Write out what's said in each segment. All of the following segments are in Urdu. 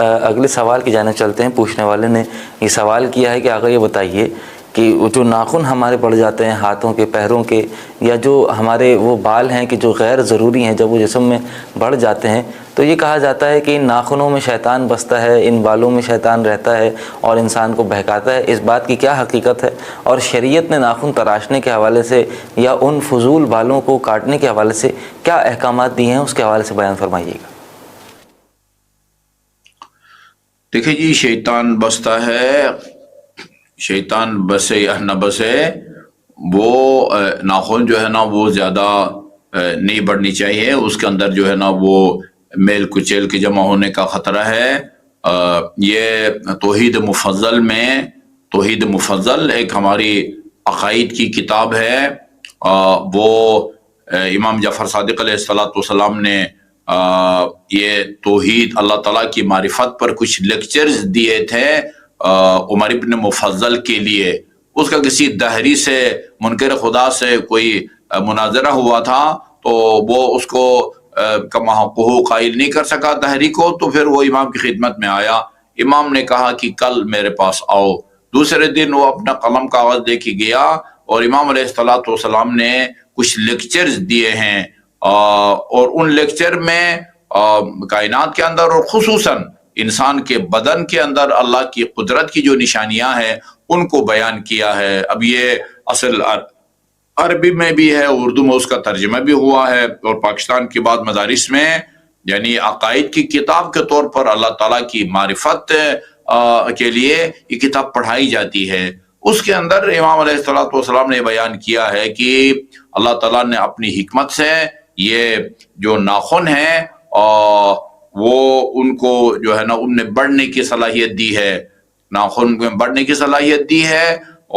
اگلے سوال کی جانب چلتے ہیں۔ پوچھنے والے نے یہ سوال کیا ہے کہ آقا یہ بتائیے کہ جو ناخن ہمارے پڑ جاتے ہیں ہاتھوں کے، پیروں کے، یا جو ہمارے وہ بال ہیں کہ جو غیر ضروری ہیں، جب وہ جسم میں بڑھ جاتے ہیں تو یہ کہا جاتا ہے کہ ان ناخنوں میں شیطان بستا ہے، ان بالوں میں شیطان رہتا ہے اور انسان کو بہکاتا ہے۔ اس بات کی کیا حقیقت ہے؟ اور شریعت نے ناخن تراشنے کے حوالے سے یا ان فضول بالوں کو کاٹنے کے حوالے سے کیا احکامات دیے ہیں، اس کے حوالے سے بیان فرمائیے گا۔ دیکھیں جی، شیطان بستا ہے، شیطان بسے یا نہ بسے، وہ ناخن جو ہے نا وہ زیادہ نہیں بڑھنی چاہیے، اس کے اندر جو ہے نا وہ میل کچیل کے جمع ہونے کا خطرہ ہے۔ یہ توحید مفضل ایک ہماری عقائد کی کتاب ہے، وہ امام جعفر صادق علیہ السلام نے یہ توحید اللہ تعالیٰ کی معرفت پر کچھ لیکچرز دیے تھے عمر ابن مفضل کے لیے۔ اس کا کسی دہری سے، منکر خدا سے کوئی مناظرہ ہوا تھا تو وہ اس کو کما حقہ قائل نہیں کر سکا دہری کو، تو پھر وہ امام کی خدمت میں آیا۔ امام نے کہا کہ کل میرے پاس آؤ۔ دوسرے دن وہ اپنا قلم کاغذ لے کے گیا اور امام علیہ السلام نے کچھ لیکچرز دیے ہیں، اور ان لیکچر میں کائنات کے اندر اور خصوصاً انسان کے بدن کے اندر اللہ کی قدرت کی جو نشانیاں ہیں ان کو بیان کیا ہے۔ اب یہ اصل عربی میں بھی ہے، اردو میں اس کا ترجمہ بھی ہوا ہے، اور پاکستان کے بعد مدارس میں یعنی عقائد کی کتاب کے طور پر اللہ تعالیٰ کی معرفت کے لیے یہ کتاب پڑھائی جاتی ہے۔ اس کے اندر امام علیہ السلام نے بیان کیا ہے کہ اللہ تعالیٰ نے اپنی حکمت سے یہ جو ناخن ہیں وہ ان کو جو ہے نا ان میں بڑھنے کی صلاحیت دی ہے، ناخن میں بڑھنے کی صلاحیت دی ہے،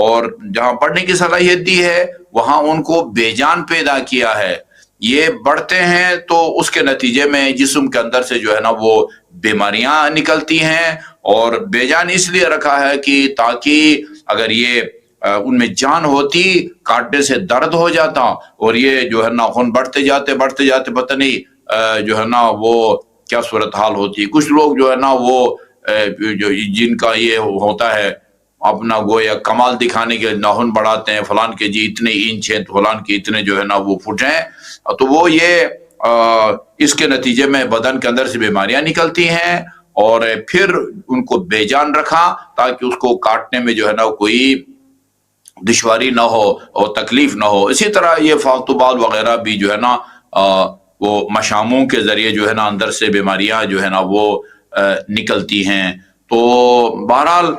اور جہاں بڑھنے کی صلاحیت دی ہے وہاں ان کو بے جان پیدا کیا ہے۔ یہ بڑھتے ہیں تو اس کے نتیجے میں جسم کے اندر سے جو ہے نا وہ بیماریاں نکلتی ہیں، اور بے جان اس لیے رکھا ہے کہ تاکہ اگر یہ ان میں جان ہوتی کاٹنے سے درد ہو جاتا، اور یہ جو ہے ناخن بڑھتے جاتے پتہ نہیں جو ہے نا وہ کیا صورتحال ہوتی۔ کچھ لوگ جو ہے نا وہ جن کا یہ ہوتا ہے اپنا گویا کمال دکھانے کے ناخن بڑھاتے ہیں، فلان کے جی اتنے انچ ہیں، فلان کے اتنے جو ہے نا وہ فٹ ہیں، تو وہ یہ اس کے نتیجے میں بدن کے اندر سے بیماریاں نکلتی ہیں، اور پھر ان کو بے جان رکھا تاکہ اس کو کاٹنے میں جو ہے نا کوئی دشواری نہ ہو اور تکلیف نہ ہو۔ اسی طرح یہ فالتو بال وغیرہ بھی جو ہے نا وہ مشاموں کے ذریعے جو ہے نا اندر سے بیماریاں جو ہے نا وہ نکلتی ہیں۔ تو بہرحال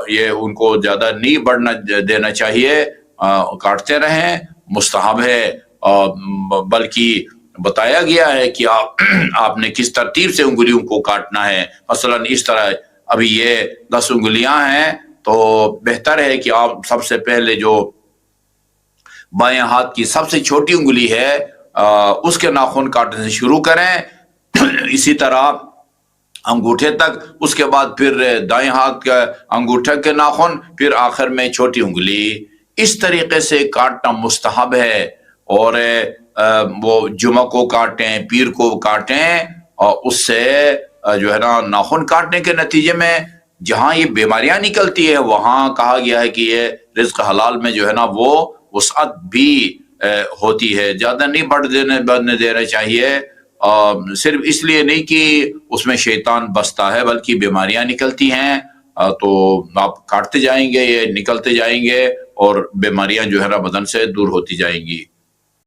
یہ ان کو زیادہ نہیں بڑھنا دینا چاہیے، کاٹتے رہیں، مستحب ہے، بلکہ بتایا گیا ہے کہ آپ نے کس ترتیب سے انگلیوں کو کاٹنا ہے۔ مثلا اس طرح ابھی یہ 10 انگلیاں ہیں تو بہتر ہے کہ آپ سب سے پہلے جو بائیں ہاتھ کی سب سے چھوٹی انگلی ہے اس کے ناخن کاٹنے سے شروع کریں، اسی طرح انگوٹھے تک، اس کے بعد پھر دائیں ہاتھ کا انگوٹھے کے ناخن، پھر آخر میں چھوٹی انگلی۔ اس طریقے سے کاٹنا مستحب ہے، اور وہ جمعہ کو کاٹیں، پیر کو کاٹیں، اور اس سے جو ہے نا ناخن کاٹنے کے نتیجے میں جہاں یہ بیماریاں نکلتی ہے وہاں کہا گیا ہے کہ یہ رزق حلال میں جو ہے نا وہ وسعت بھی ہوتی ہے۔ زیادہ نہیں بڑھنے دینا چاہیے، صرف اس لیے نہیں کہ اس میں شیطان بستا ہے، بلکہ بیماریاں نکلتی ہیں تو آپ کاٹتے جائیں گے، یہ نکلتے جائیں گے، اور بیماریاں جو ہے نا بدن سے دور ہوتی جائیں گی۔